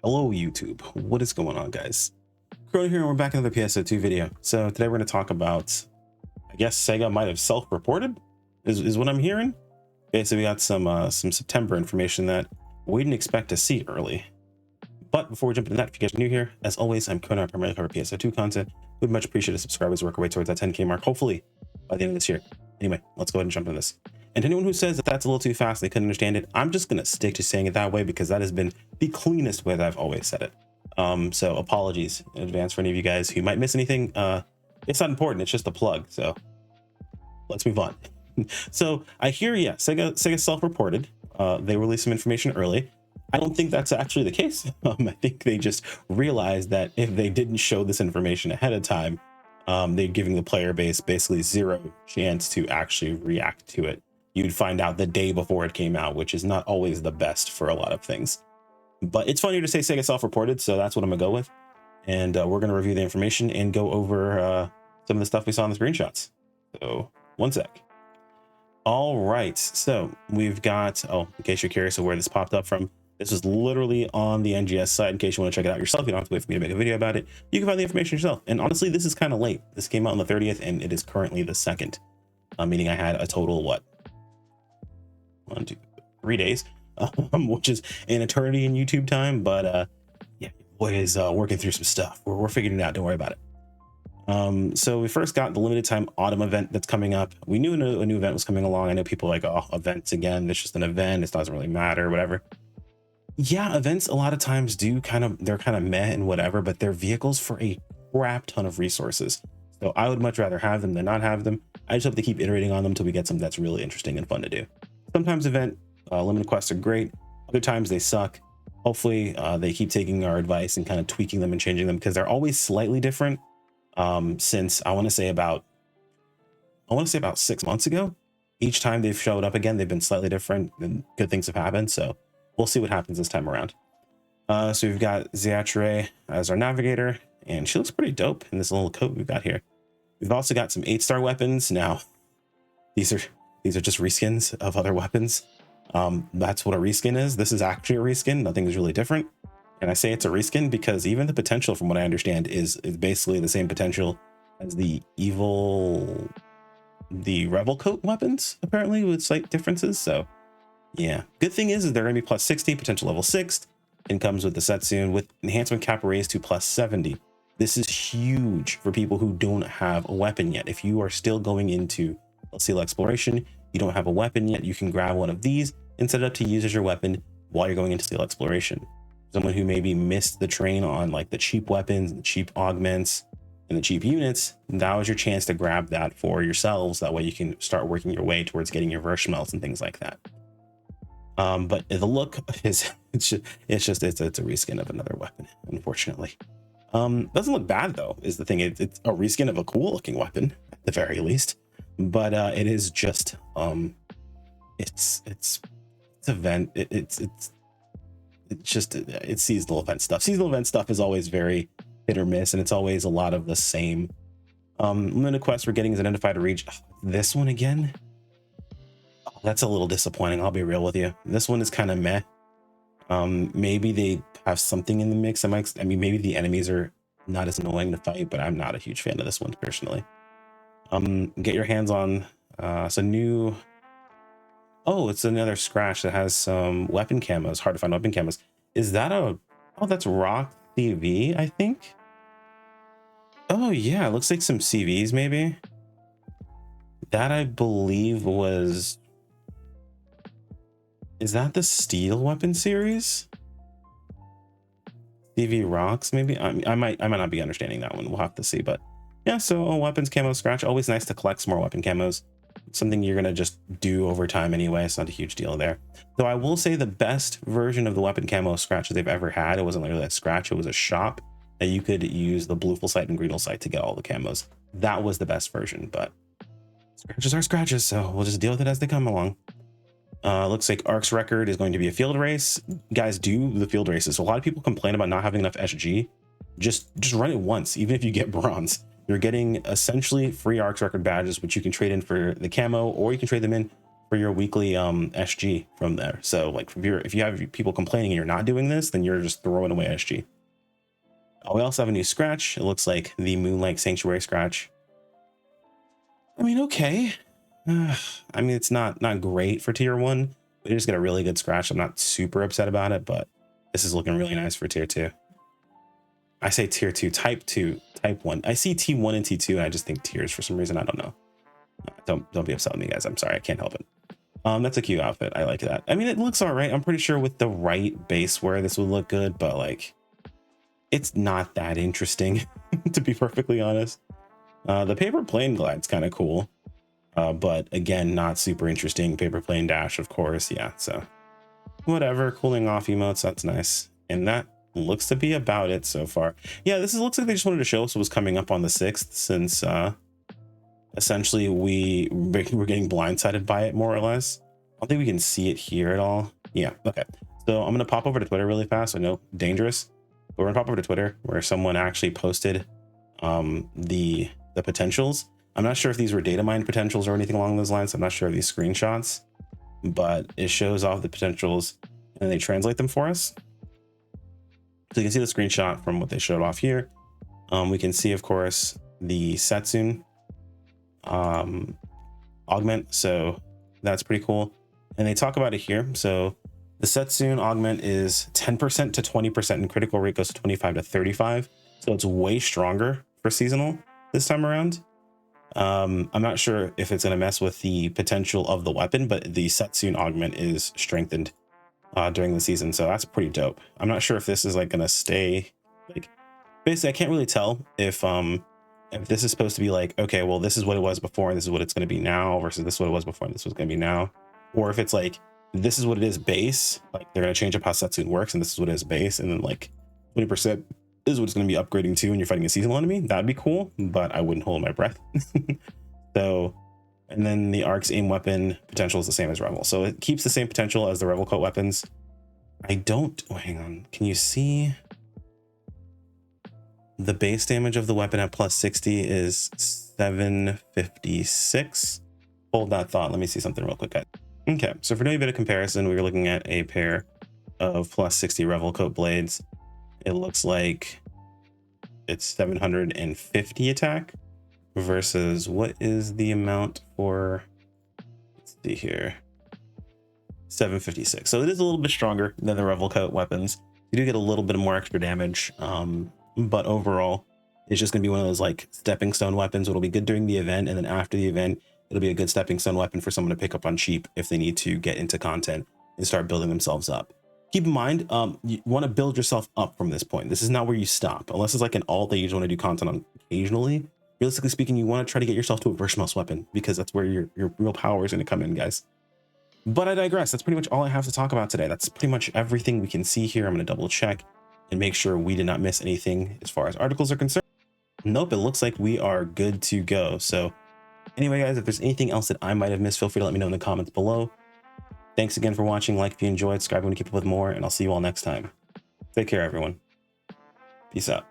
Hello YouTube, what is going on, guys? Corona here, and we're back in another PSO2 video. So today we're going to talk about, I guess Sega might have self-reported is what I'm hearing. Okay, so we got some September information that we didn't expect to see early. But before we jump into that, if you guys are new here, as always, I'm Conan. I primarily cover PSO2 content. We'd much appreciate a subscribe as we work our way towards that 10K mark, hopefully by the end of this year. Anyway, let's go ahead and jump into this. And to anyone who says that that's a little too fast, they couldn't understand it, I'm just going to stick to saying it that way because that has been the cleanest way that I've always said it. So apologies in advance for any of you guys who might miss anything. It's not important. It's just a plug. So let's move on. So I hear, yeah, Sega self-reported. They released some information early. I don't think that's actually the case. I think they just realized that if they didn't show this information ahead of time, they're giving the player base basically zero chance to actually react to it. You'd find out the day before it came out, which is not always the best for a lot of things. But it's funnier to say Sega self-reported, so that's what I'm gonna go with. And we're gonna review the information and go over some of the stuff we saw in the screenshots. So one sec. All right, so we've got, oh, in case you're curious of where this popped up from, this is literally on the NGS site. In case you want to check it out yourself, you don't have to wait for me to make a video about it. You can find the information yourself. And honestly, this is kind of late. This came out on the 30th, and it is currently the 2nd. Meaning I had a total, what? 1, 2, 3 days, which is an eternity in YouTube time. But yeah, boy is working through some stuff. We're figuring it out. Don't worry about it. So we first got the limited time autumn event that's coming up. We knew a new event was coming along. I know people are like, oh, events again. It's just an event. It doesn't really matter, whatever. Yeah, events a lot of times they're kind of meh and whatever, but they're vehicles for a crap ton of resources. So I would much rather have them than not have them. I just hope they keep iterating on them until we get something that's really interesting and fun to do. Sometimes limited quests are great. Other times they suck. Hopefully they keep taking our advice and kind of tweaking them and changing them because they're always slightly different. Since I want to say about 6 months ago, each time they've showed up again, they've been slightly different and good things have happened. So we'll see what happens this time around. So we've got Ziatre as our navigator, and she looks pretty dope in this little coat we've got here. We've also got some 8-star weapons. Now, these are just reskins of other weapons. That's what a reskin is. This is actually a reskin. Nothing is really different. And I say it's a reskin because even the potential, from what I understand, is basically the same potential as the Rebel Coat weapons, apparently, with slight differences. So yeah, good thing is they're going to be plus 60, potential level 6, and comes with the set soon with enhancement cap raised to plus 70. This is huge for people who don't have a weapon yet. If you are still going into, let's say, exploration, you don't have a weapon yet, you can grab one of these and set it up to use as your weapon while you're going into steel exploration. Someone who maybe missed the train on like the cheap weapons, the cheap augments, and the cheap units, that was your chance to grab that for yourselves. That way you can start working your way towards getting your verse smelts and things like that. But the look is it's a reskin of another weapon, unfortunately. Doesn't look bad though, is the thing. It's a reskin of a cool looking weapon at the very least. But it is just it's seasonal event stuff. Seasonal event stuff is always very hit or miss, and it's always a lot of the same. Limited quest we're getting is identified to reach. This one again, that's a little disappointing. I'll be real with you. This one is kind of meh. Maybe they have something in the mix. I mean, maybe the enemies are not as annoying to fight, but I'm not a huge fan of this one personally. Get your hands on it's a new, it's another scratch that has some weapon camos. Hard to find weapon camos. Is that that's Rock CV, I think. Oh yeah, it looks like some CVs maybe. That I believe was, is that the steel weapon series? CV rocks maybe. I might not be understanding that one. We'll have to see. But yeah, so weapons camo scratch, always nice to collect some more weapon camos. Something you're gonna just do over time anyway. It's not a huge deal there. Though I will say the best version of the weapon camo scratch that they've ever had, it wasn't really a scratch, it was a shop that you could use the blue full site and green site to get all the camos. That was the best version, but scratches are scratches, so we'll just deal with it as they come along. Looks like Ark's record is going to be a field race. Guys, do the field races. So a lot of people complain about not having enough SG. Just run it once, even if you get bronze. You're getting essentially free Ark's record badges, which you can trade in for the camo, or you can trade them in for your weekly SG from there. So like if you have people complaining and you're not doing this, then you're just throwing away SG. We also have a new scratch. It looks like the Moonlight Sanctuary scratch. I mean, okay. I mean, it's not great for tier 1. We just get a really good scratch. I'm not super upset about it, but this is looking really nice for tier 2. I say tier 2, type 2, type 1. I see T1 and T2. And I just think tiers for some reason. I don't know. Don't be upset with me, guys. I'm sorry. I can't help it. That's a cute outfit. I like that. I mean, it looks all right. I'm pretty sure with the right base wear, this would look good, but like, it's not that interesting, to be perfectly honest. The paper plane glide's kind of cool, but again, not super interesting. Paper plane dash, of course. Yeah, so whatever. Cooling off emotes, that's nice. And that looks to be about it so far. Yeah, looks like they just wanted to show us what was coming up on the 6th, since essentially we're getting blindsided by it, more or less. I don't think we can see it here at all. Yeah, okay. So I'm gonna pop over to Twitter really fast. I know, dangerous, but we're gonna pop over to Twitter where someone actually posted the potentials. I'm not sure if these were data mined potentials or anything along those lines. I'm not sure of these screenshots, but it shows off the potentials and they translate them for us. So you can see the screenshot from what they showed off here. We can see, of course, the Setsune augment, so that's pretty cool. And they talk about it here. So the Setsune augment is 10% to 20%, and critical rate goes to 25 to 35. So it's way stronger for seasonal this time around. I'm not sure if it's going to mess with the potential of the weapon, but the Setsune augment is strengthened during the season, so that's pretty dope. I'm not sure if this is like going to stay, like, basically I can't really tell if this is supposed to be like, okay, well, this is what it was before and this is what it's going to be now, versus this is what it was before and this was going to be now, or if it's like this is what it is base, like they're going to change up how Setsune works and this is what it is base, and then like 20% is what it's going to be upgrading to when you're fighting a seasonal enemy. That'd be cool, but I wouldn't hold my breath. So, and then the Ark's aim weapon potential is the same as Revel, so it keeps the same potential as the Revel coat weapons. Hang on, can you see the base damage of the weapon at plus 60 is 756? Hold that thought. Let me see something real quick, guys. Okay, so for doing a bit of comparison, we were looking at a pair of plus 60 Revel coat blades. It looks like it's 750 attack versus what is the amount for, let's see here, 756. So it is a little bit stronger than the Revel coat weapons. You do get a little bit more extra damage, but overall it's just going to be one of those like stepping stone weapons. It'll be good during the event, and then after the event it'll be a good stepping stone weapon for someone to pick up on cheap if they need to get into content and start building themselves up. Keep in mind, you want to build yourself up from this point. This is not where you stop, unless it's like an alt that you just want to do content on occasionally. Realistically speaking, you want to try to get yourself to a verse mouse weapon, because that's where your real power is going to come in, guys. But I digress. That's pretty much all I have to talk about today. That's pretty much everything we can see here. I'm going to double check and make sure we did not miss anything as far as articles are concerned. Nope, it looks like we are good to go. So anyway, guys, if there's anything else that I might have missed, feel free to let me know in the comments below. Thanks again for watching. Like if you enjoyed, subscribe when you keep up with more, and I'll see you all next time. Take care, everyone. Peace out.